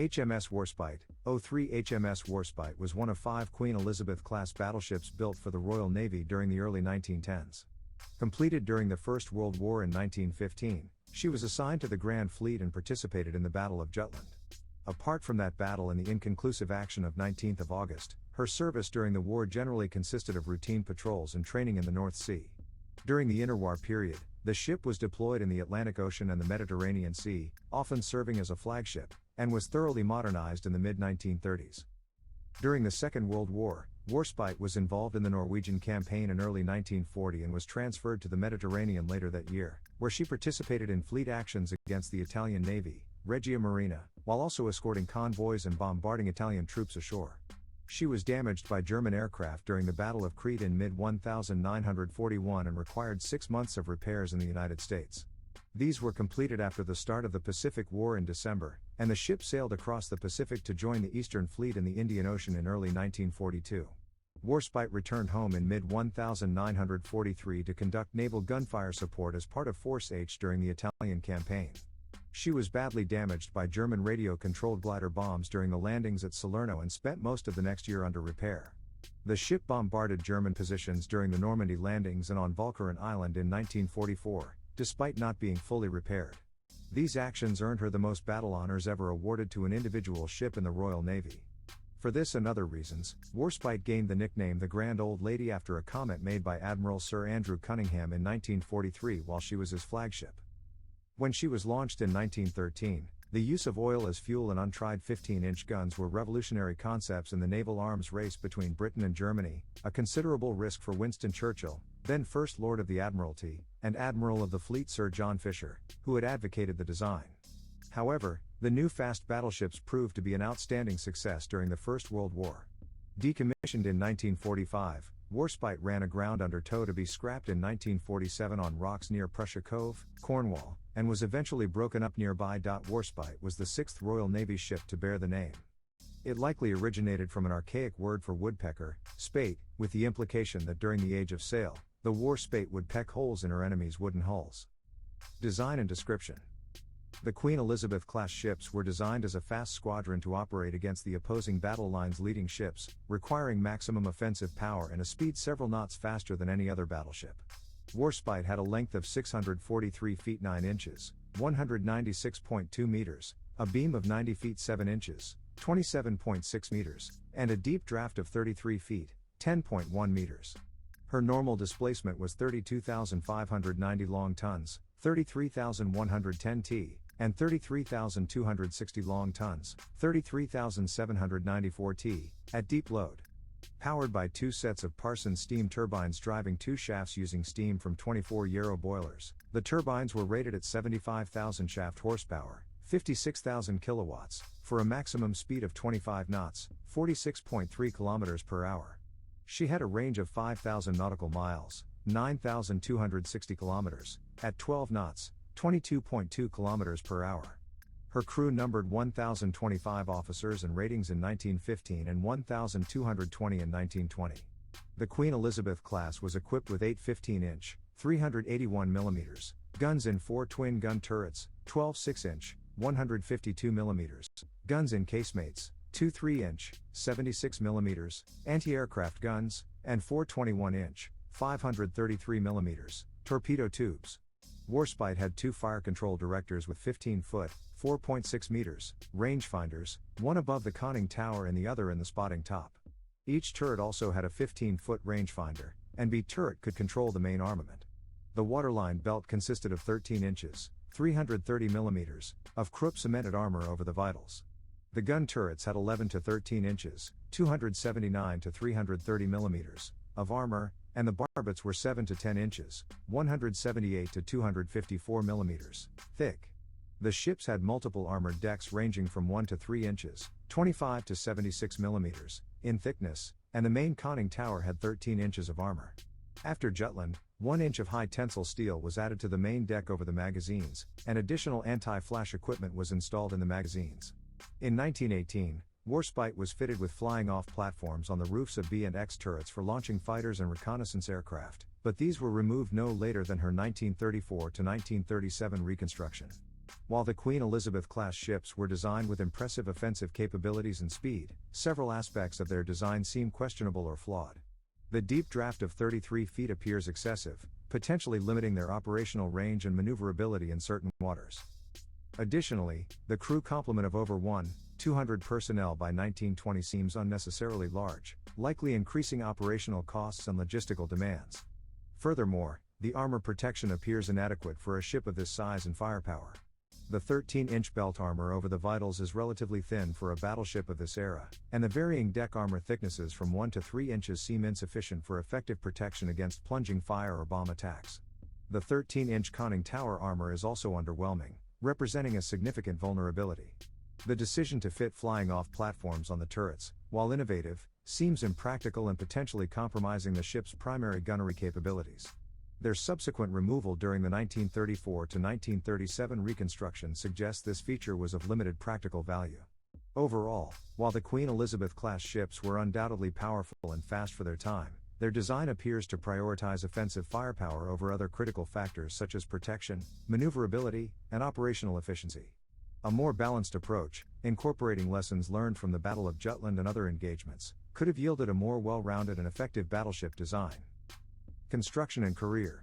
HMS Warspite, 03 HMS Warspite was one of 5 Queen Elizabeth-class battleships built for the Royal Navy during the early 1910s. Completed during the First World War in 1915, she was assigned to the Grand Fleet and participated in the Battle of Jutland. Apart from that battle and the inconclusive action of 19th of August, her service during the war generally consisted of routine patrols and training in the North Sea. During the interwar period, the ship was deployed in the Atlantic Ocean and the Mediterranean Sea, often serving as a flagship, and was thoroughly modernized in the mid-1930s. During the Second World War, Warspite was involved in the Norwegian campaign in early 1940 and was transferred to the Mediterranean later that year, where she participated in fleet actions against the Italian Navy, Regia Marina, while also escorting convoys and bombarding Italian troops ashore. She was damaged by German aircraft during the Battle of Crete in mid-1941 and required 6 months of repairs in the United States. These were completed after the start of the Pacific War in December, and the ship sailed across the Pacific to join the Eastern Fleet in the Indian Ocean in early 1942. Warspite returned home in mid-1943 to conduct naval gunfire support as part of Force H during the Italian campaign. She was badly damaged by German radio-controlled glider bombs during the landings at Salerno and spent most of the next year under repair. The ship bombarded German positions during the Normandy landings and on Walcheren Island in 1944, despite not being fully repaired. These actions earned her the most battle honors ever awarded to an individual ship in the Royal Navy. For this and other reasons, Warspite gained the nickname the Grand Old Lady after a comment made by Admiral Sir Andrew Cunningham in 1943 while she was his flagship. When she was launched in 1913, the use of oil as fuel and untried 15-inch guns were revolutionary concepts in the naval arms race between Britain and Germany, a considerable risk for Winston Churchill, then First Lord of the Admiralty, and Admiral of the Fleet Sir John Fisher, who had advocated the design. However, the new fast battleships proved to be an outstanding success during the First World War. Decommissioned in 1945, Warspite ran aground under tow to be scrapped in 1947 on rocks near Prussia Cove, Cornwall, and was eventually broken up nearby. Warspite was the 6th Royal Navy ship to bear the name. It likely originated from an archaic word for woodpecker, spate, with the implication that during the age of sail, the war spate would peck holes in her enemies' wooden hulls. Design and description. The Queen Elizabeth-class ships were designed as a fast squadron to operate against the opposing battle line's leading ships, requiring maximum offensive power and a speed several knots faster than any other battleship. Warspite had a length of 643 feet 9 inches, 196.2 meters, a beam of 90 feet 7 inches, 27.6 meters, and a deep draft of 33 feet, 10.1 meters. Her normal displacement was 32,590 long tons, 33,110 t, and 33,260 long tons, 33,794 t, at deep load. Powered by 2 sets of Parsons steam turbines driving 2 shafts using steam from 24 Yarrow boilers, the turbines were rated at 75,000 shaft horsepower, 56,000 kilowatts, for a maximum speed of 25 knots, 46.3 kilometers per hour. She had a range of 5,000 nautical miles, 9,260 kilometers, at 12 knots, 22.2 kilometers per hour. Her crew numbered 1,025 officers and ratings in 1915 and 1,220 in 1920. The Queen Elizabeth class was equipped with 8 15-inch, 381mm, guns in 4 twin-gun turrets, 12 6-inch, 152mm, guns in casemates, 2 3-inch, 76mm, anti-aircraft guns, and 4 21-inch, 533mm, torpedo tubes. Warspite had 2 fire control directors with 15-foot, 4.6 meters, rangefinders, one above the conning tower and the other in the spotting top. Each turret also had a 15-foot rangefinder, and B turret could control the main armament. The waterline belt consisted of 13 inches, 330 millimeters, of Krupp cemented armor over the vitals. The gun turrets had 11 to 13 inches, 279 to 330 millimeters, of armor, and the barbets were 7 to 10 inches, 178 to 254 millimeters, thick. The ships had multiple armored decks ranging from 1 to 3 inches, 25 to 76 millimeters, in thickness, and the main conning tower had 13 inches of armor. After Jutland, 1 inch of high tensile steel was added to the main deck over the magazines, and additional anti-flash equipment was installed in the magazines. In 1918, Warspite was fitted with flying-off platforms on the roofs of B and X turrets for launching fighters and reconnaissance aircraft, but these were removed no later than her 1934 to 1937 reconstruction. While the Queen Elizabeth-class ships were designed with impressive offensive capabilities and speed, several aspects of their design seem questionable or flawed. The deep draft of 33 feet appears excessive, potentially limiting their operational range and maneuverability in certain waters. Additionally, the crew complement of over 200 personnel by 1920 seems unnecessarily large, likely increasing operational costs and logistical demands. Furthermore, the armor protection appears inadequate for a ship of this size and firepower. The 13-inch belt armor over the vitals is relatively thin for a battleship of this era, and the varying deck armor thicknesses from 1 to 3 inches seem insufficient for effective protection against plunging fire or bomb attacks. The 13-inch conning tower armor is also underwhelming, representing a significant vulnerability. The decision to fit flying-off platforms on the turrets, while innovative, seems impractical and potentially compromising the ship's primary gunnery capabilities. Their subsequent removal during the 1934 to 1937 reconstruction suggests this feature was of limited practical value. Overall, while the Queen Elizabeth-class ships were undoubtedly powerful and fast for their time, their design appears to prioritize offensive firepower over other critical factors such as protection, maneuverability, and operational efficiency. A more balanced approach, incorporating lessons learned from the Battle of Jutland and other engagements, could have yielded a more well-rounded and effective battleship design. Construction and career.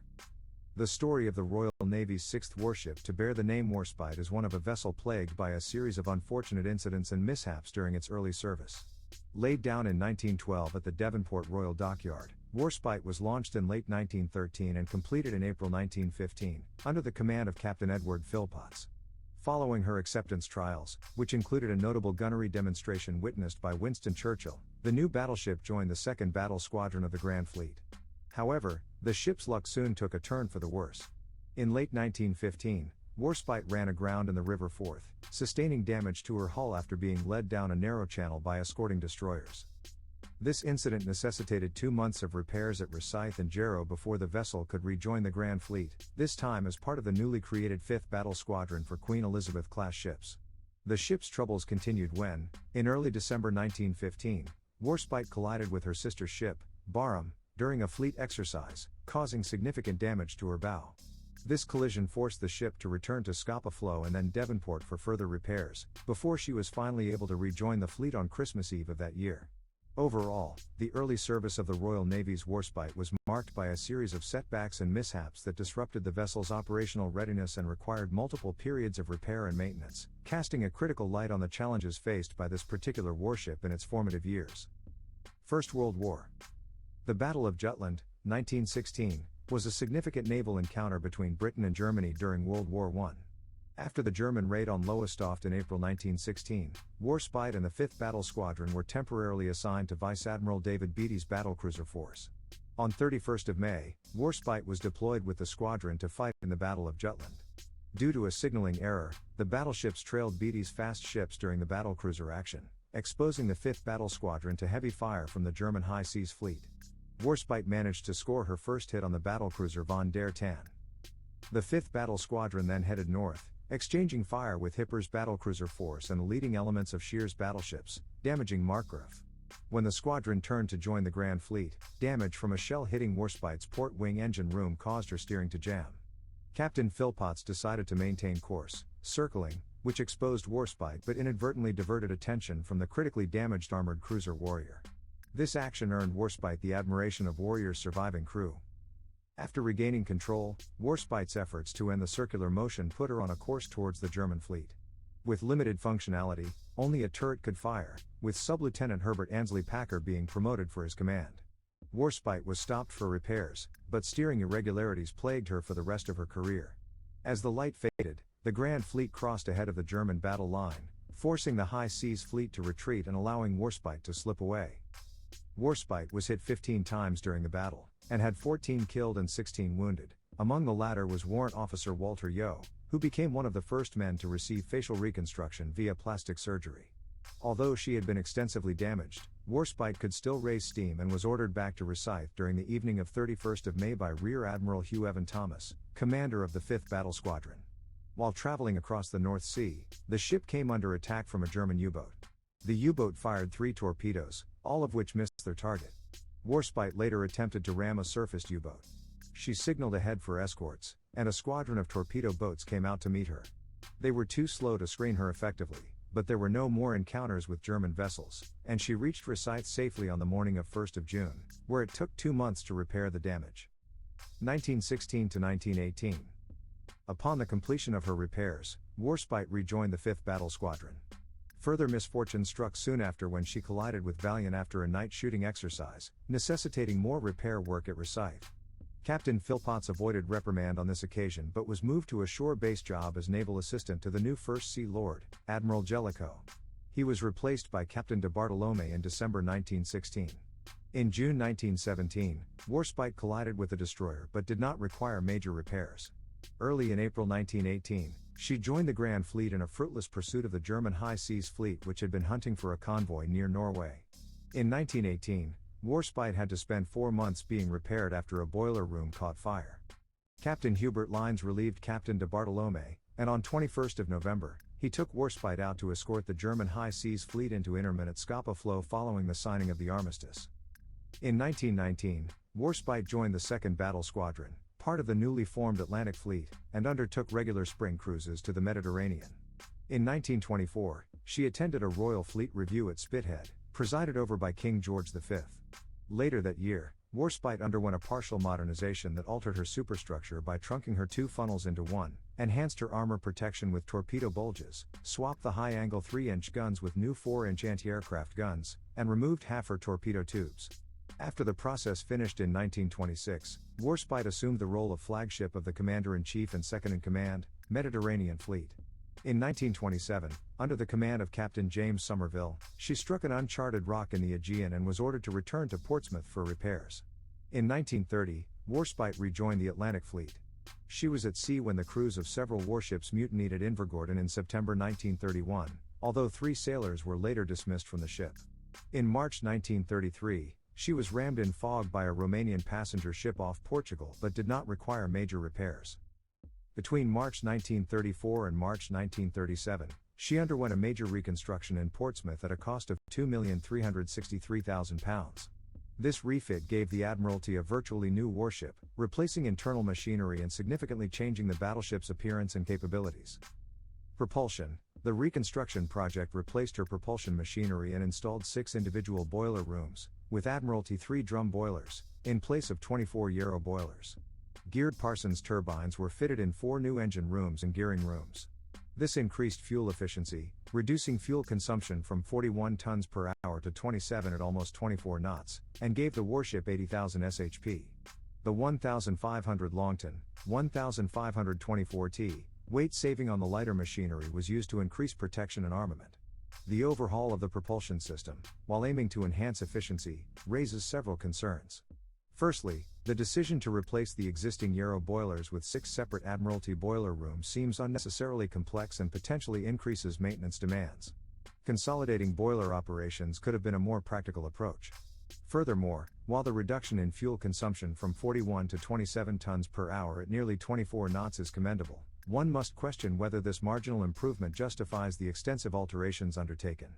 The story of the Royal Navy's sixth warship to bear the name Warspite is one of a vessel plagued by a series of unfortunate incidents and mishaps during its early service. Laid down in 1912 at the Devonport Royal Dockyard, Warspite was launched in late 1913 and completed in April 1915, under the command of Captain Edward Philpotts. Following her acceptance trials, which included a notable gunnery demonstration witnessed by Winston Churchill, the new battleship joined the 2nd Battle Squadron of the Grand Fleet. However, the ship's luck soon took a turn for the worse. In late 1915, Warspite ran aground in the River Forth, sustaining damage to her hull after being led down a narrow channel by escorting destroyers. This incident necessitated 2 months of repairs at Rosyth and Jarrow before the vessel could rejoin the Grand Fleet, this time as part of the newly created 5th Battle Squadron for Queen Elizabeth-class ships. The ship's troubles continued when, in early December 1915, Warspite collided with her sister ship, Barham, during a fleet exercise, causing significant damage to her bow. This collision forced the ship to return to Scapa Flow and then Devonport for further repairs, before she was finally able to rejoin the fleet on Christmas Eve of that year. Overall, the early service of the Royal Navy's Warspite was marked by a series of setbacks and mishaps that disrupted the vessel's operational readiness and required multiple periods of repair and maintenance, casting a critical light on the challenges faced by this particular warship in its formative years. First World War. The Battle of Jutland, 1916, was a significant naval encounter between Britain and Germany during World War I. After the German raid on Lowestoft in April 1916, Warspite and the 5th Battle Squadron were temporarily assigned to Vice Admiral David Beatty's battlecruiser force. On 31st of May, Warspite was deployed with the squadron to fight in the Battle of Jutland. Due to a signaling error, the battleships trailed Beatty's fast ships during the battlecruiser action, exposing the 5th Battle Squadron to heavy fire from the German High Seas Fleet. Warspite managed to score her first hit on the battlecruiser von der Tann. The 5th Battle Squadron then headed north, exchanging fire with Hipper's battlecruiser force and the leading elements of Scheer's battleships, damaging Markgraf. When the squadron turned to join the Grand Fleet, damage from a shell hitting Warspite's port wing engine room caused her steering to jam. Captain Philpotts decided to maintain course, circling, which exposed Warspite but inadvertently diverted attention from the critically damaged armored cruiser Warrior. This action earned Warspite the admiration of Warrior's surviving crew. After regaining control, Warspite's efforts to end the circular motion put her on a course towards the German fleet. With limited functionality, only a turret could fire, with Sub-Lieutenant Herbert Ansley Packer being promoted for his command. Warspite was stopped for repairs, but steering irregularities plagued her for the rest of her career. As the light faded, the Grand Fleet crossed ahead of the German battle line, forcing the High Seas Fleet to retreat and allowing Warspite to slip away. Warspite was hit 15 times during the battle, and had 14 killed and 16 wounded. Among the latter was Warrant Officer Walter Yeo, who became one of the first men to receive facial reconstruction via plastic surgery. Although she had been extensively damaged, Warspite could still raise steam and was ordered back to Rosyth during the evening of 31st of May by Rear Admiral Hugh Evan Thomas, commander of the 5th Battle Squadron. While traveling across the North Sea, the ship came under attack from a German U-boat. The U-boat fired 3 torpedoes, all of which missed their target. Warspite later attempted to ram a surfaced U-boat. She signaled ahead for escorts, and a squadron of torpedo boats came out to meet her. They were too slow to screen her effectively, but there were no more encounters with German vessels, and she reached Rosyth safely on the morning of 1st of June, where it took 2 months to repair the damage. 1916 to 1918. Upon the completion of her repairs, Warspite rejoined the 5th Battle Squadron. Further misfortune struck soon after when she collided with Valiant after a night shooting exercise, necessitating more repair work at Rosyth. Captain Philpotts avoided reprimand on this occasion but was moved to a shore-based job as naval assistant to the new First Sea Lord, Admiral Jellicoe. He was replaced by Captain de Bartolome in December 1916. In June 1917, Warspite collided with the destroyer but did not require major repairs. Early in April 1918, she joined the Grand Fleet in a fruitless pursuit of the German High Seas Fleet which had been hunting for a convoy near Norway. In 1918, Warspite had to spend 4 months being repaired after a boiler room caught fire. Captain Hubert Lines relieved Captain de Bartolome, and on 21st of November, he took Warspite out to escort the German High Seas Fleet into intermittent Scapa Flow following the signing of the armistice. In 1919, Warspite joined the 2nd Battle Squadron, part of the newly formed Atlantic Fleet, and undertook regular spring cruises to the Mediterranean. In 1924, she attended a Royal Fleet Review at Spithead, presided over by King George V. Later that year, Warspite underwent a partial modernization that altered her superstructure by trunking her 2 funnels into one, enhanced her armor protection with torpedo bulges, swapped the high-angle 3-inch guns with new 4-inch anti-aircraft guns, and removed half her torpedo tubes. After the process finished in 1926, Warspite assumed the role of flagship of the Commander-in-Chief and Second-in-Command, Mediterranean Fleet. In 1927, under the command of Captain James Somerville, she struck an uncharted rock in the Aegean and was ordered to return to Portsmouth for repairs. In 1930, Warspite rejoined the Atlantic Fleet. She was at sea when the crews of several warships mutinied at Invergordon in September 1931, although 3 sailors were later dismissed from the ship. In March 1933, she was rammed in fog by a Romanian passenger ship off Portugal but did not require major repairs. Between March 1934 and March 1937, she underwent a major reconstruction in Portsmouth at a cost of £2,363,000. This refit gave the Admiralty a virtually new warship, replacing internal machinery and significantly changing the battleship's appearance and capabilities. Propulsion. The reconstruction project replaced her propulsion machinery and installed 6 individual boiler rooms, with Admiralty 3 drum boilers, in place of 24 Yarrow boilers. Geared Parsons turbines were fitted in 4 new engine rooms and gearing rooms. This increased fuel efficiency, reducing fuel consumption from 41 tons per hour to 27 at almost 24 knots, and gave the warship 80,000 shp. The 1,500 Longton, 1,524 t, weight saving on the lighter machinery was used to increase protection and armament. The overhaul of the propulsion system, while aiming to enhance efficiency, raises several concerns. Firstly, the decision to replace the existing Yarrow boilers with 6 separate Admiralty boiler rooms seems unnecessarily complex and potentially increases maintenance demands. Consolidating boiler operations could have been a more practical approach. Furthermore, while the reduction in fuel consumption from 41 to 27 tons per hour at nearly 24 knots is commendable, one must question whether this marginal improvement justifies the extensive alterations undertaken.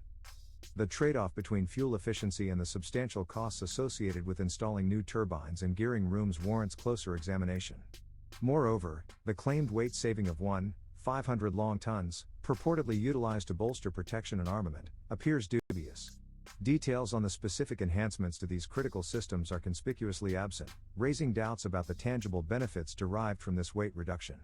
The trade-off between fuel efficiency and the substantial costs associated with installing new turbines and gearing rooms warrants closer examination. Moreover, the claimed weight saving of 1,500 long tons, purportedly utilized to bolster protection and armament, appears dubious. Details on the specific enhancements to these critical systems are conspicuously absent, raising doubts about the tangible benefits derived from this weight reduction.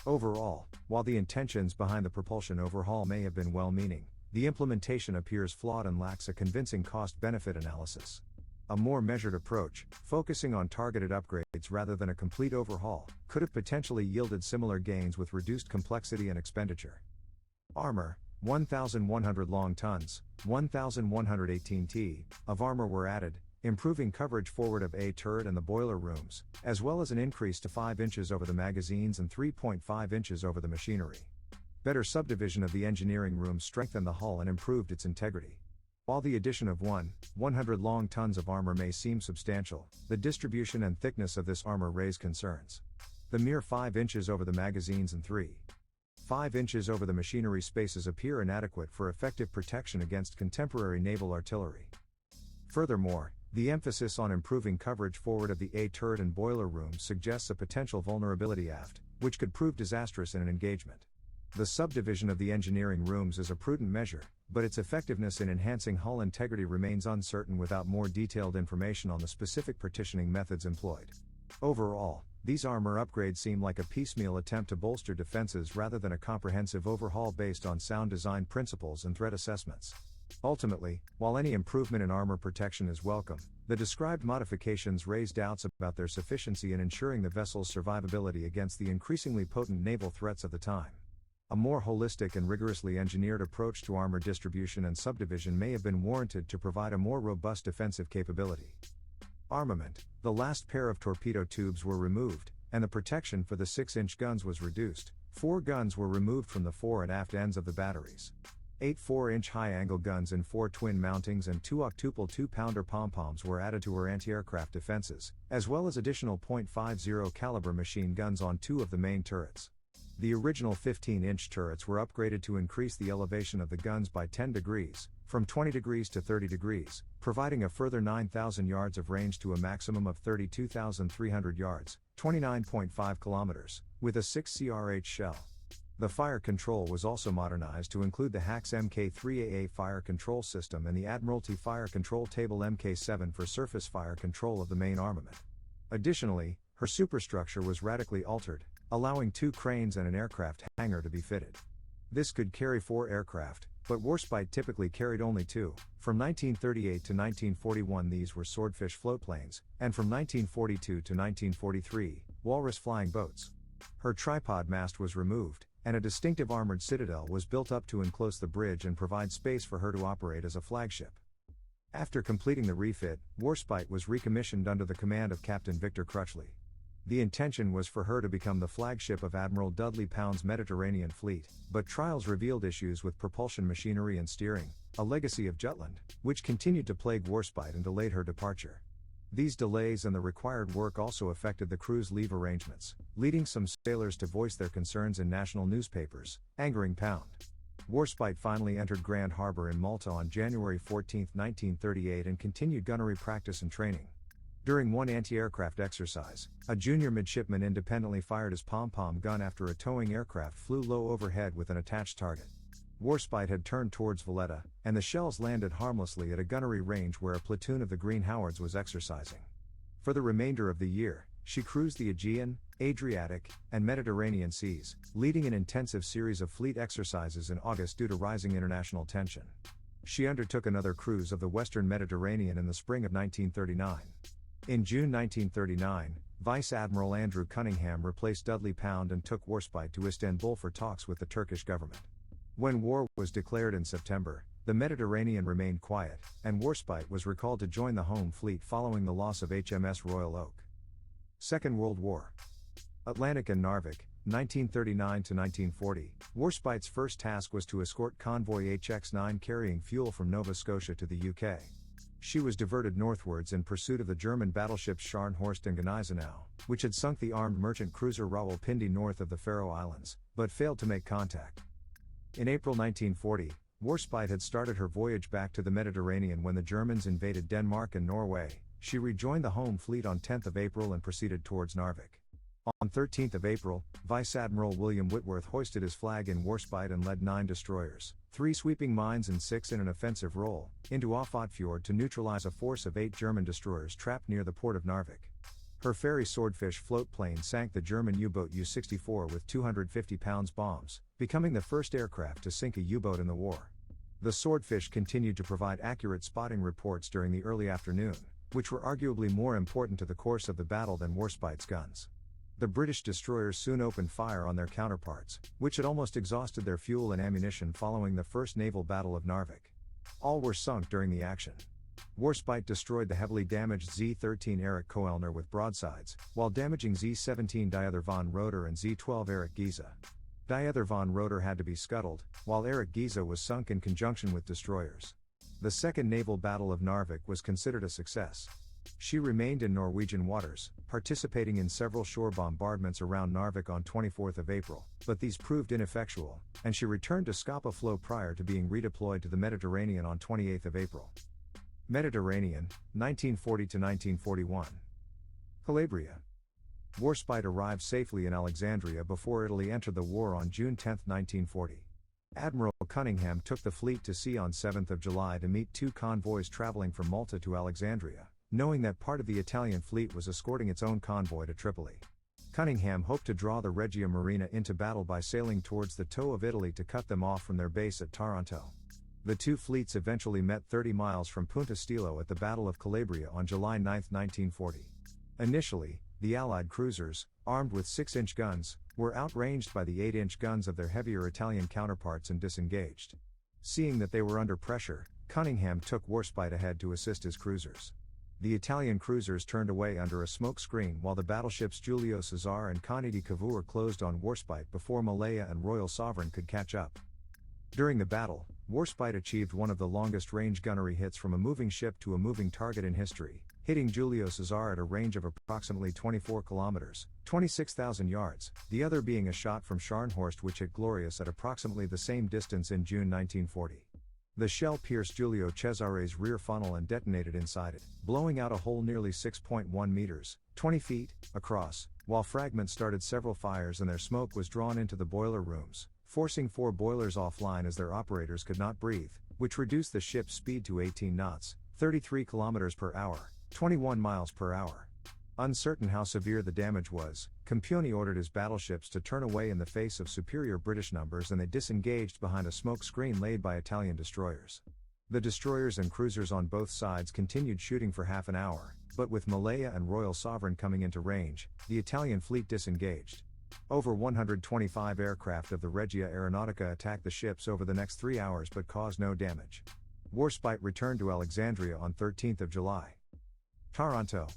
Overall, while the intentions behind the propulsion overhaul may have been well-meaning, the implementation appears flawed and lacks a convincing cost-benefit analysis. A more measured approach, focusing on targeted upgrades rather than a complete overhaul, could have potentially yielded similar gains with reduced complexity and expenditure. Armor. 1,100 long tons, 1,118 t, of armor were added, improving coverage forward of A turret and the boiler rooms, as well as an increase to 5 inches over the magazines and 3.5 inches over the machinery. Better subdivision of the engineering room strengthened the hull and improved its integrity. While the addition of 100 long tons of armor may seem substantial, the distribution and thickness of this armor raise concerns. The mere 5 inches over the magazines and 3.5 inches over the machinery spaces appear inadequate for effective protection against contemporary naval artillery. Furthermore, the emphasis on improving coverage forward of the A turret and boiler rooms suggests a potential vulnerability aft, which could prove disastrous in an engagement. The subdivision of the engineering rooms is a prudent measure, but its effectiveness in enhancing hull integrity remains uncertain without more detailed information on the specific partitioning methods employed. Overall, these armor upgrades seem like a piecemeal attempt to bolster defenses rather than a comprehensive overhaul based on sound design principles and threat assessments. Ultimately, while any improvement in armor protection is welcome, the described modifications raise doubts about their sufficiency in ensuring the vessel's survivability against the increasingly potent naval threats of the time. A more holistic and rigorously engineered approach to armor distribution and subdivision may have been warranted to provide a more robust defensive capability. Armament: the last pair of torpedo tubes were removed, and the protection for the 6-inch guns was reduced. 4 guns were removed from the fore and aft ends of the batteries. 8 4-inch high-angle guns in 4 twin mountings and 2 octuple 2-pounder pom-poms were added to her anti-aircraft defenses, as well as additional .50 caliber machine guns on 2 of the main turrets. The original 15-inch turrets were upgraded to increase the elevation of the guns by 10 degrees, from 20 degrees to 30 degrees, providing a further 9,000 yards of range to a maximum of 32,300 yards, 29.5 kilometers, with a 6 CRH shell. The fire control was also modernized to include the HAX Mk3AA fire control system and the Admiralty Fire Control Table Mk7 for surface fire control of the main armament. Additionally, her superstructure was radically altered, allowing 2 cranes and an aircraft hangar to be fitted. This could carry 4 aircraft, but Warspite typically carried only 2. From 1938 to 1941 these were Swordfish floatplanes, and from 1942 to 1943, Walrus flying boats. Her tripod mast was removed, and a distinctive armored citadel was built up to enclose the bridge and provide space for her to operate as a flagship. After completing the refit, Warspite was recommissioned under the command of Captain Victor Crutchley. The intention was for her to become the flagship of Admiral Dudley Pound's Mediterranean fleet, but trials revealed issues with propulsion machinery and steering, a legacy of Jutland, which continued to plague Warspite and delayed her departure. These delays and the required work also affected the crew's leave arrangements, leading some sailors to voice their concerns in national newspapers, angering Pound. Warspite finally entered Grand Harbor in Malta on January 14, 1938 and continued gunnery practice and training. During one anti-aircraft exercise, a junior midshipman independently fired his pom-pom gun after a towing aircraft flew low overhead with an attached target. Warspite had turned towards Valletta, and the shells landed harmlessly at a gunnery range where a platoon of the Green Howards was exercising. For the remainder of the year, she cruised the Aegean, Adriatic, and Mediterranean seas, leading an intensive series of fleet exercises in August due to rising international tension. She undertook another cruise of the Western Mediterranean in the spring of 1939. In June 1939, Vice Admiral Andrew Cunningham replaced Dudley Pound and took Warspite to Istanbul for talks with the Turkish government. When war was declared in September, the Mediterranean remained quiet, and Warspite was recalled to join the home fleet following the loss of HMS Royal Oak. Second World War. Atlantic and Narvik, 1939 to 1940. Warspite's first task was to escort convoy HX-9 carrying fuel from Nova Scotia to the UK. She was diverted northwards in pursuit of the German battleships Scharnhorst and Gneisenau, which had sunk the armed merchant cruiser Rawalpindi north of the Faroe Islands, but failed to make contact. In April 1940, Warspite had started her voyage back to the Mediterranean when the Germans invaded Denmark and Norway. She rejoined the home fleet on 10 April and proceeded towards Narvik. On 13 April, Vice Admiral William Whitworth hoisted his flag in Warspite and led 9 destroyers, 3 sweeping mines and 6 in an offensive role, into Ofot Fjord to neutralize a force of 8 German destroyers trapped near the port of Narvik. Her ferry Swordfish floatplane sank the German U-boat U-64 with 250 pounds bombs, becoming the first aircraft to sink a U-boat in the war. The Swordfish continued to provide accurate spotting reports during the early afternoon, which were arguably more important to the course of the battle than Warspite's guns. The British destroyers soon opened fire on their counterparts, which had almost exhausted their fuel and ammunition following the First Naval Battle of Narvik. All were sunk during the action. Warspite destroyed the heavily damaged Z-13 Erich Koellner with broadsides, while damaging Z-17 Diether von Roeder and Z-12 Erich Giza. Diether von Roeder had to be scuttled, while Erich Giza was sunk in conjunction with destroyers. The Second Naval Battle of Narvik was considered a success. She remained in Norwegian waters, participating in several shore bombardments around Narvik on 24 April, but these proved ineffectual, and she returned to Scapa Flow prior to being redeployed to the Mediterranean on 28 April. Mediterranean, 1940 to 1941. Calabria. Warspite arrived safely in Alexandria before Italy entered the war on June 10, 1940. Admiral Cunningham took the fleet to sea on 7 July to meet two convoys traveling from Malta to Alexandria, knowing that part of the Italian fleet was escorting its own convoy to Tripoli. Cunningham hoped to draw the Regia Marina into battle by sailing towards the toe of Italy to cut them off from their base at Taranto. The two fleets eventually met 30 miles from Punta Stilo at the Battle of Calabria on July 9, 1940. Initially, the Allied cruisers, armed with 6-inch guns, were outranged by the 8-inch guns of their heavier Italian counterparts and disengaged. Seeing that they were under pressure, Cunningham took Warspite ahead to assist his cruisers. The Italian cruisers turned away under a smoke screen while the battleships Giulio Cesare and Conte di Cavour closed on Warspite before Malaya and Royal Sovereign could catch up. During the battle, Warspite achieved one of the longest range gunnery hits from a moving ship to a moving target in history, hitting Giulio Cesare at a range of approximately 24 kilometers, 26,000 yards, the other being a shot from Scharnhorst which hit Glorious at approximately the same distance in June 1940. The shell pierced Giulio Cesare's rear funnel and detonated inside it, blowing out a hole nearly 6.1 meters, 20 feet, across, while fragments started several fires and their smoke was drawn into the boiler rooms, forcing 4 boilers offline as their operators could not breathe, which reduced the ship's speed to 18 knots, 33 kilometers per hour, 21 miles per hour. Uncertain how severe the damage was, Campioni ordered his battleships to turn away in the face of superior British numbers and they disengaged behind a smoke screen laid by Italian destroyers. The destroyers and cruisers on both sides continued shooting for half an hour, but with Malaya and Royal Sovereign coming into range, the Italian fleet disengaged. Over 125 aircraft of the Regia Aeronautica attacked the ships over the next 3 hours but caused no damage. Warspite returned to Alexandria on 13 July. Taranto.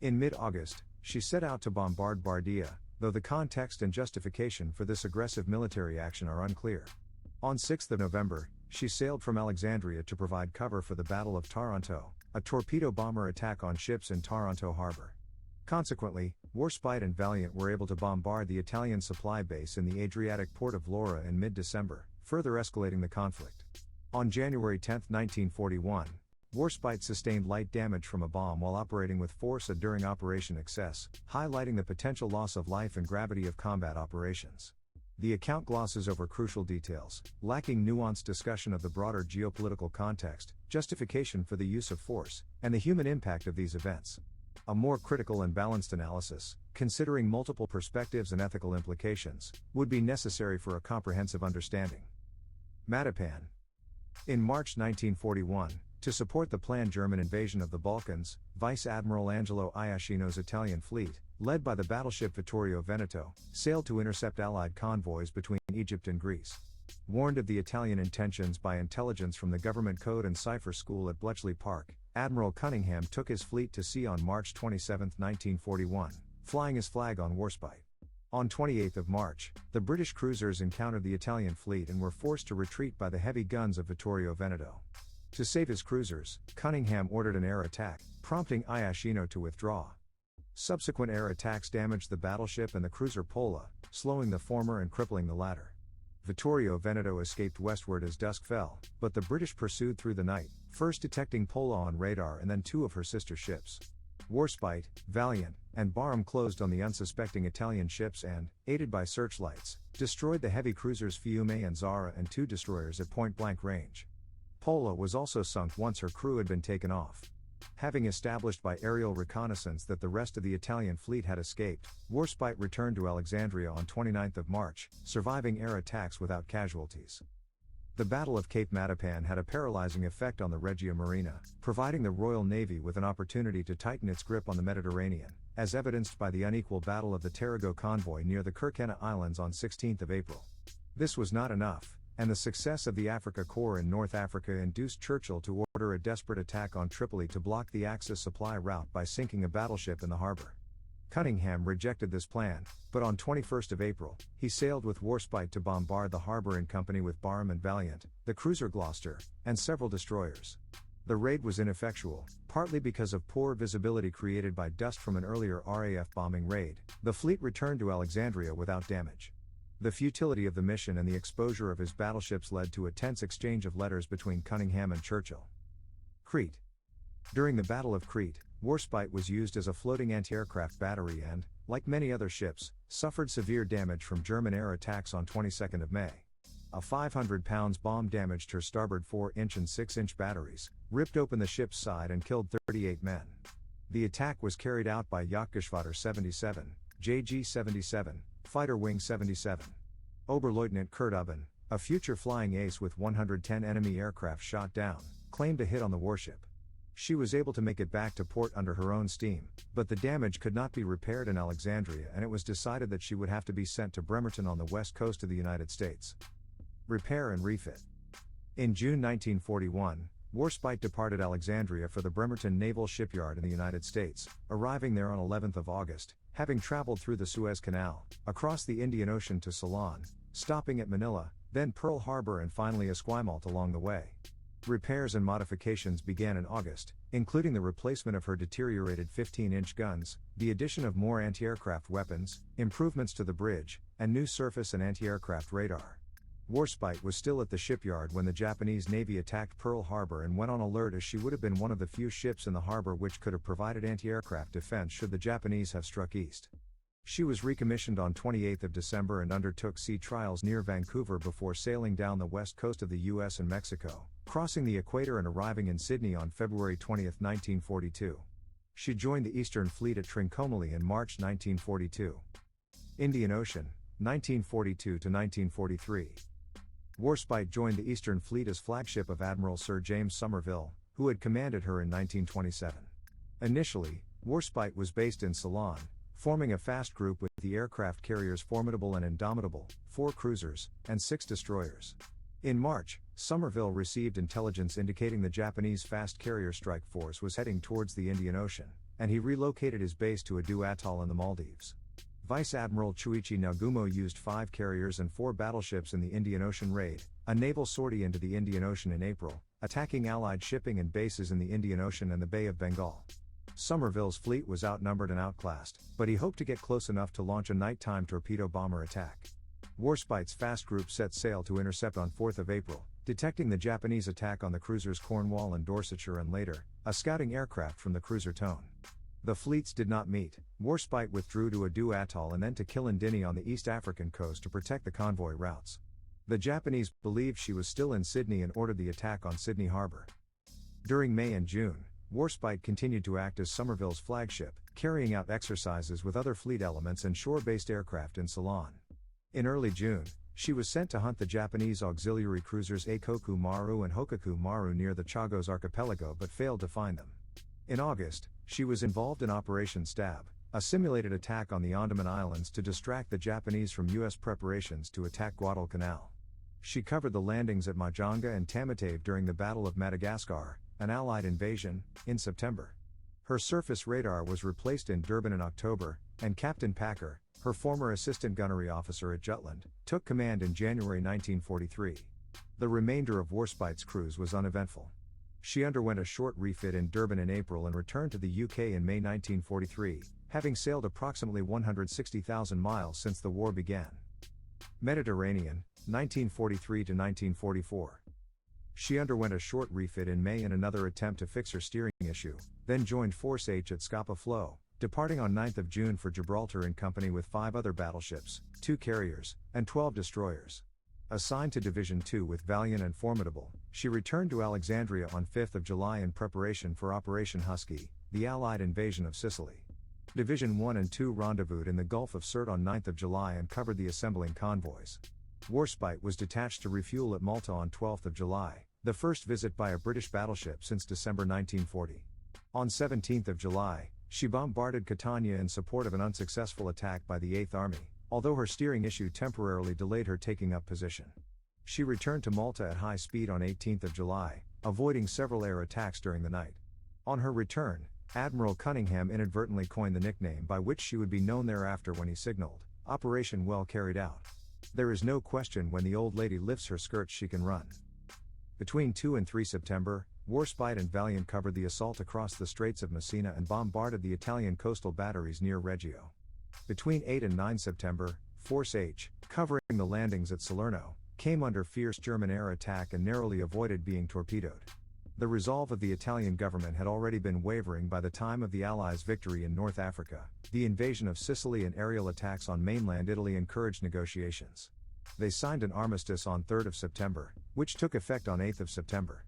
In mid-August, she set out to bombard Bardia, though the context and justification for this aggressive military action are unclear. On 6 November, she sailed from Alexandria to provide cover for the Battle of Taranto, a torpedo bomber attack on ships in Taranto harbor. Consequently, Warspite and Valiant were able to bombard the Italian supply base in the Adriatic port of Lora in mid-December, further escalating the conflict. On January 10, 1941, Warspite sustained light damage from a bomb while operating with force during Operation Excess, highlighting the potential loss of life and gravity of combat operations. The account glosses over crucial details, lacking nuanced discussion of the broader geopolitical context, justification for the use of force, and the human impact of these events. A more critical and balanced analysis, considering multiple perspectives and ethical implications, would be necessary for a comprehensive understanding. Matapan. In March 1941, to support the planned German invasion of the Balkans, Vice Admiral Angelo Iachino's Italian fleet, led by the battleship Vittorio Veneto, sailed to intercept Allied convoys between Egypt and Greece. Warned of the Italian intentions by intelligence from the Government Code and Cipher School at Bletchley Park, Admiral Cunningham took his fleet to sea on March 27, 1941, flying his flag on Warspite. On 28 March, the British cruisers encountered the Italian fleet and were forced to retreat by the heavy guns of Vittorio Veneto. To save his cruisers, Cunningham ordered an air attack, prompting Iachino to withdraw. Subsequent air attacks damaged the battleship and the cruiser Pola, slowing the former and crippling the latter. Vittorio Veneto escaped westward as dusk fell, but the British pursued through the night, first detecting Pola on radar and then 2 of her sister ships. Warspite, Valiant, and Barham closed on the unsuspecting Italian ships and, aided by searchlights, destroyed the heavy cruisers Fiume and Zara and 2 destroyers at point-blank range. Pola was also sunk once her crew had been taken off. Having established by aerial reconnaissance that the rest of the Italian fleet had escaped, Warspite returned to Alexandria on 29 March, surviving air attacks without casualties. The Battle of Cape Matapan had a paralyzing effect on the Regia Marina, providing the Royal Navy with an opportunity to tighten its grip on the Mediterranean, as evidenced by the unequal battle of the Tarago convoy near the Kerkennah Islands on 16 April. This was not enough, and the success of the Africa Corps in North Africa induced Churchill to order a desperate attack on Tripoli to block the Axis supply route by sinking a battleship in the harbor. Cunningham rejected this plan, but on 21 April, he sailed with Warspite to bombard the harbor in company with Barham and Valiant, the cruiser Gloucester, and several destroyers. The raid was ineffectual, partly because of poor visibility created by dust from an earlier RAF bombing raid. The fleet returned to Alexandria without damage. The futility of the mission and the exposure of his battleships led to a tense exchange of letters between Cunningham and Churchill. Crete. During the Battle of Crete, Warspite was used as a floating anti-aircraft battery and, like many other ships, suffered severe damage from German air attacks on 22nd of May. A 500 pounds bomb damaged her starboard 4-inch and 6-inch batteries, ripped open the ship's side and killed 38 men. The attack was carried out by Jagdgeschwader 77, JG 77, Fighter Wing 77. Oberleutnant Kurt Ubben, a future flying ace with 110 enemy aircraft shot down, claimed a hit on the warship. She was able to make it back to port under her own steam, but the damage could not be repaired in Alexandria and it was decided that she would have to be sent to Bremerton on the west coast of the United States. Repair and refit. In June 1941, Warspite departed Alexandria for the Bremerton Naval Shipyard in the United States, arriving there on 11th of August, having traveled through the Suez Canal, across the Indian Ocean to Ceylon, stopping at Manila, then Pearl Harbor and finally Esquimalt along the way. Repairs and modifications began in August, including the replacement of her deteriorated 15-inch guns, the addition of more anti-aircraft weapons, improvements to the bridge, and new surface and anti-aircraft radar. Warspite was still at the shipyard when the Japanese Navy attacked Pearl Harbor and went on alert as she would have been one of the few ships in the harbor which could have provided anti-aircraft defense should the Japanese have struck east. She was recommissioned on 28 December and undertook sea trials near Vancouver before sailing down the west coast of the US and Mexico, crossing the equator and arriving in Sydney on February 20, 1942. She joined the Eastern Fleet at Trincomalee in March 1942. Indian Ocean, 1942 to 1943. Warspite joined the Eastern Fleet as flagship of Admiral Sir James Somerville, who had commanded her in 1927. Initially, Warspite was based in Ceylon, forming a fast group with the aircraft carriers Formidable and Indomitable, 4 cruisers, and 6 destroyers. In March, Somerville received intelligence indicating the Japanese fast carrier strike force was heading towards the Indian Ocean, and he relocated his base to Adu Atoll in the Maldives. Vice Admiral Chuichi Nagumo used 5 carriers and 4 battleships in the Indian Ocean raid, a naval sortie into the Indian Ocean in April, attacking Allied shipping and bases in the Indian Ocean and the Bay of Bengal. Somerville's fleet was outnumbered and outclassed, but he hoped to get close enough to launch a nighttime torpedo bomber attack. Warspite's fast group set sail to intercept on 4th of April, detecting the Japanese attack on the cruisers Cornwall and Dorsetshire and later, a scouting aircraft from the cruiser Tone. The fleets did not meet. Warspite withdrew to Adu Atoll and then to Kilindini on the East African coast to protect the convoy routes. The Japanese believed she was still in Sydney and ordered the attack on Sydney Harbour. During May and June, Warspite continued to act as Somerville's flagship, carrying out exercises with other fleet elements and shore-based aircraft in Ceylon. In early June, she was sent to hunt the Japanese auxiliary cruisers Eikoku Maru and Hokaku Maru near the Chagos archipelago but failed to find them. In August, she was involved in Operation Stab, a simulated attack on the Andaman Islands to distract the Japanese from U.S. preparations to attack Guadalcanal. She covered the landings at Majanga and Tamatave during the Battle of Madagascar, an Allied invasion, in September. Her surface radar was replaced in Durban in October, and Captain Packer, her former assistant gunnery officer at Jutland, took command in January 1943. The remainder of Warspite's cruise was uneventful. She underwent a short refit in Durban in April and returned to the UK in May 1943, having sailed approximately 160,000 miles since the war began. Mediterranean, 1943 to 1944. She underwent a short refit in May and another attempt to fix her steering issue, then joined Force H at Scapa Flow, departing on 9th of June for Gibraltar in company with 5 other battleships, 2 carriers, and 12 destroyers. Assigned to Division 2 with Valiant and Formidable, she returned to Alexandria on 5th of July in preparation for Operation Husky, the Allied invasion of Sicily. Division 1 and 2 rendezvoused in the Gulf of Sirte on 9th of July and covered the assembling convoys. Warspite was detached to refuel at Malta on 12th of July, the first visit by a British battleship since December 1940. On 17th of July, she bombarded Catania in support of an unsuccessful attack by the 8th Army, although her steering issue temporarily delayed her taking up position. She returned to Malta at high speed on 18th of July, avoiding several air attacks during the night. On her return, Admiral Cunningham inadvertently coined the nickname by which she would be known thereafter when he signaled, "Operation well carried out. There is no question when the old lady lifts her skirts she can run." Between 2 and 3 September, Warspite and Valiant covered the assault across the Straits of Messina and bombarded the Italian coastal batteries near Reggio. Between 8 and 9 September, Force H, covering the landings at Salerno, came under fierce German air attack and narrowly avoided being torpedoed. The resolve of the Italian government had already been wavering by the time of the Allies' victory in North Africa. The invasion of Sicily and aerial attacks on mainland Italy encouraged negotiations. They signed an armistice on 3 September, which took effect on 8 September.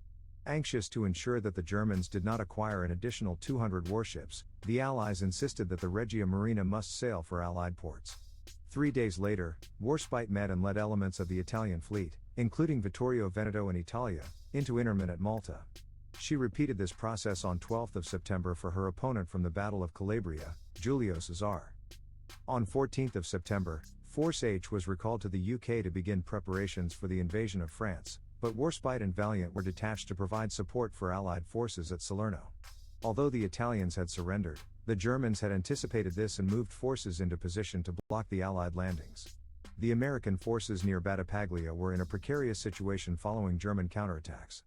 Anxious to ensure that the Germans did not acquire an additional 200 warships, the Allies insisted that the Regia Marina must sail for Allied ports. 3 days later, Warspite met and led elements of the Italian fleet, including Vittorio Veneto and Italia, into Interment at Malta. She repeated this process on 12 September for her opponent from the Battle of Calabria, Giulio Cesare. On 14 September, Force H was recalled to the UK to begin preparations for the invasion of France, but Warspite and Valiant were detached to provide support for Allied forces at Salerno. Although the Italians had surrendered, the Germans had anticipated this and moved forces into position to block the Allied landings. The American forces near Battipaglia were in a precarious situation following German counterattacks.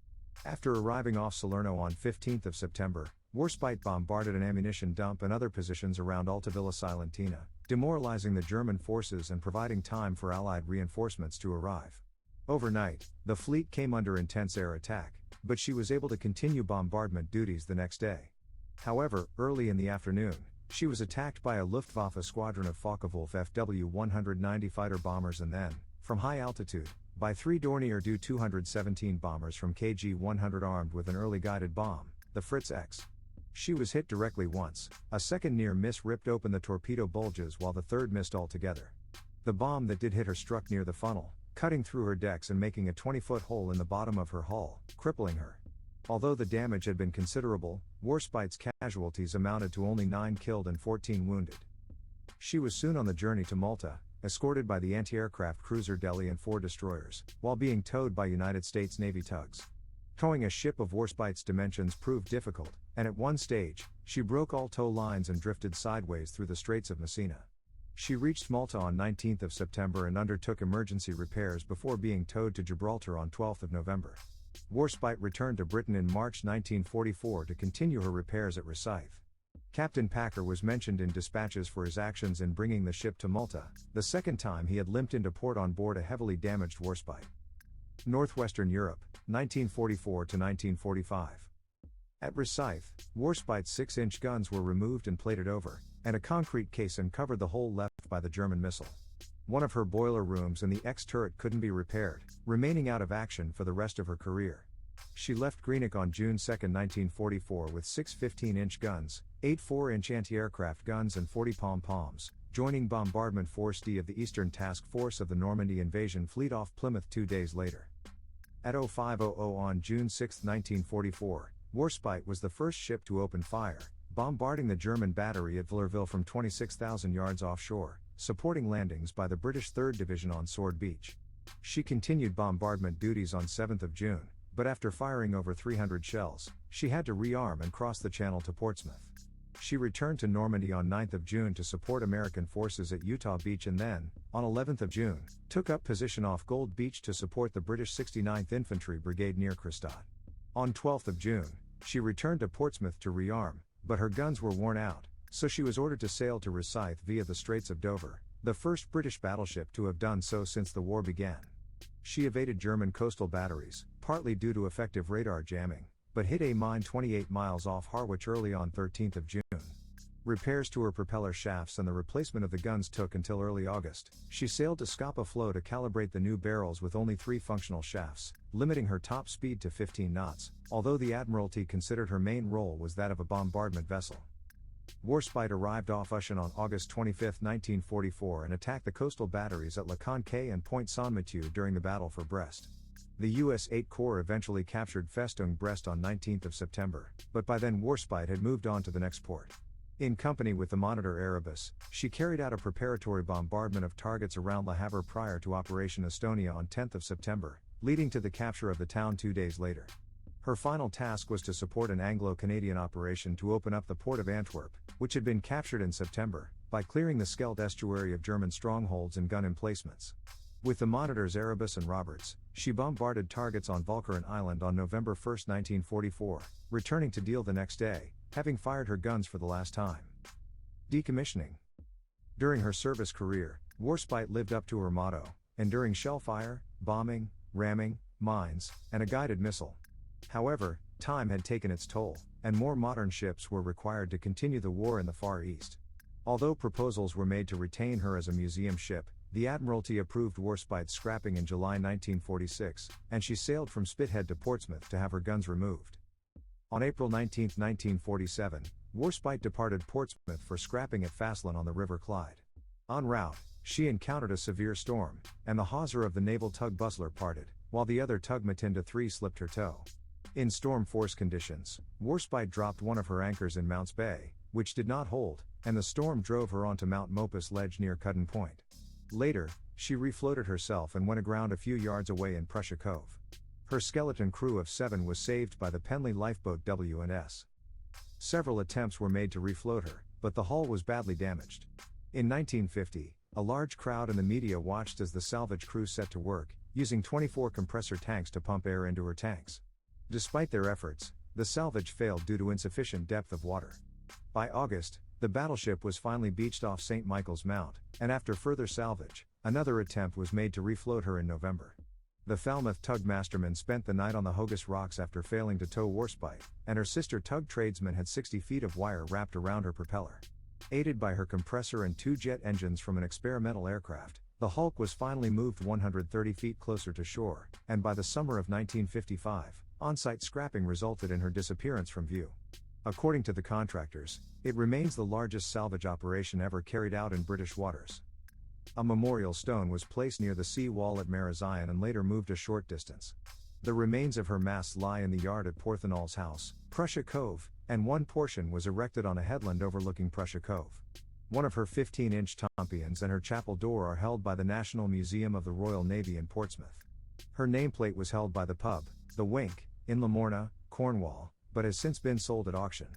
After arriving off Salerno on 15 September, Warspite bombarded an ammunition dump and other positions around Altavilla Silentina, demoralizing the German forces and providing time for Allied reinforcements to arrive. Overnight, the fleet came under intense air attack, but she was able to continue bombardment duties the next day. However, early in the afternoon, she was attacked by a Luftwaffe squadron of Focke-Wulf FW-190 fighter bombers and then, from high altitude, by 3 Dornier Do 217 bombers from KG-100 armed with an early guided bomb, the Fritz X. She was hit directly once, a second near miss ripped open the torpedo bulges while the third missed altogether. The bomb that did hit her struck near the funnel, cutting through her decks and making a 20-foot hole in the bottom of her hull, crippling her. Although the damage had been considerable, Warspite's casualties amounted to only 9 killed and 14 wounded. She was soon on the journey to Malta, escorted by the anti-aircraft cruiser Delhi and 4 destroyers, while being towed by United States Navy tugs. Towing a ship of Warspite's dimensions proved difficult, and at one stage, she broke all tow lines and drifted sideways through the Straits of Messina. She reached Malta on 19 September and undertook emergency repairs before being towed to Gibraltar on 12 November. Warspite returned to Britain in March 1944 to continue her repairs at Recife. Captain Packer was mentioned in dispatches for his actions in bringing the ship to Malta, the second time he had limped into port on board a heavily damaged Warspite. Northwestern Europe, 1944 to 1945. At Recife, Warspite's 6-inch guns were removed and plated over, and a concrete caisson covered the hole left by the German missile. One of her boiler rooms and the X-turret couldn't be repaired, remaining out of action for the rest of her career. She left Greenock on June 2, 1944 with 6 15-inch guns, 8 4-inch anti-aircraft guns and 40 pom-poms, joining Bombardment Force D of the Eastern Task Force of the Normandy Invasion Fleet off Plymouth 2 days later. At 0500 on June 6, 1944, Warspite was the first ship to open fire, bombarding the German battery at Villerville from 26,000 yards offshore, supporting landings by the British 3rd Division on Sword Beach. She continued bombardment duties on 7 June, but after firing over 300 shells, she had to rearm and cross the channel to Portsmouth. She returned to Normandy on 9 June to support American forces at Utah Beach and then, on 11 June, took up position off Gold Beach to support the British 69th Infantry Brigade near Christad. On 12 June, she returned to Portsmouth to rearm, but her guns were worn out, so she was ordered to sail to Recife via the Straits of Dover, the first British battleship to have done so since the war began. She evaded German coastal batteries, partly due to effective radar jamming, but hit a mine 28 miles off Harwich early on 13 June. Repairs to her propeller shafts and the replacement of the guns took until early August. She sailed to Scapa Flow to calibrate the new barrels with only 3 functional shafts, limiting her top speed to 15 knots, although the Admiralty considered her main role was that of a bombardment vessel. Warspite arrived off Ushant on August 25, 1944 and attacked the coastal batteries at Le Conquet and Point Saint-Mathieu during the Battle for Brest. The U.S. 8 Corps eventually captured Festung Brest on 19 September, but by then Warspite had moved on to the next port. In company with the Monitor Erebus, she carried out a preparatory bombardment of targets around Le Havre prior to Operation Estonia on 10 September, leading to the capture of the town 2 days later. Her final task was to support an Anglo-Canadian operation to open up the port of Antwerp, which had been captured in September, by clearing the Scheldt estuary of German strongholds and gun emplacements. With the Monitors Erebus and Roberts, she bombarded targets on Walcheren Island on November 1, 1944, returning to Deal the next day, having fired her guns for the last time. Decommissioning. During her service career, Warspite lived up to her motto, enduring shellfire, bombing, ramming, mines, and a guided missile. However, Time had taken its toll, and more modern ships were required to continue the war in the Far East. Although proposals were made to retain her as a museum ship, the Admiralty approved Warspite's scrapping in July 1946, and she sailed from Spithead to Portsmouth to have her guns removed. On April 19, 1947, Warspite departed Portsmouth for scrapping at Faslane on the River Clyde. En route, she encountered a severe storm, and the hawser of the naval tug Bustler parted, while the other tug Matinda III slipped her tow. In storm force conditions, Warspite dropped one of her anchors in Mounts Bay, which did not hold, and the storm drove her onto Mount Mopus Ledge near Cudden Point. Later, she refloated herself and went aground a few yards away in Prussia Cove. Her skeleton crew of 7 was saved by the Penley lifeboat W&S. Several attempts were made to refloat her, but the hull was badly damaged. In 1950, a large crowd in the media watched as the salvage crew set to work, using 24 compressor tanks to pump air into her tanks. Despite their efforts, the salvage failed due to insufficient depth of water. By August, the battleship was finally beached off St. Michael's Mount, and after further salvage, another attempt was made to refloat her in November. The Falmouth tug Masterman spent the night on the Hogus Rocks after failing to tow Warspite, and her sister tug Tradesman had 60 feet of wire wrapped around her propeller. Aided by her compressor and 2 jet engines from an experimental aircraft, the hulk was finally moved 130 feet closer to shore, and by the summer of 1955, on-site scrapping resulted in her disappearance from view. According to the contractors, it remains the largest salvage operation ever carried out in British waters. A memorial stone was placed near the sea wall at Marazion and later moved a short distance. The remains of her masts lie in the yard at Porthenall's house, Prussia Cove, and one portion was erected on a headland overlooking Prussia Cove. One of her 15-inch tompions and her chapel door are held by the National Museum of the Royal Navy in Portsmouth. Her nameplate was held by the pub, the Wink, in Lamorna, Cornwall, but has since been sold at auction.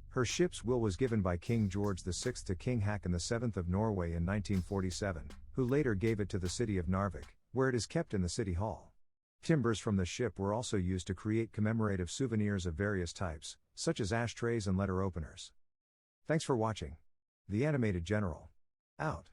Her ship's will was given by King George VI to King Haakon VII of Norway in 1947, who later gave it to the city of Narvik, where it is kept in the City Hall. Timbers from the ship were also used to create commemorative souvenirs of various types, such as ashtrays and letter openers. Thanks for watching. The Animated General. Out.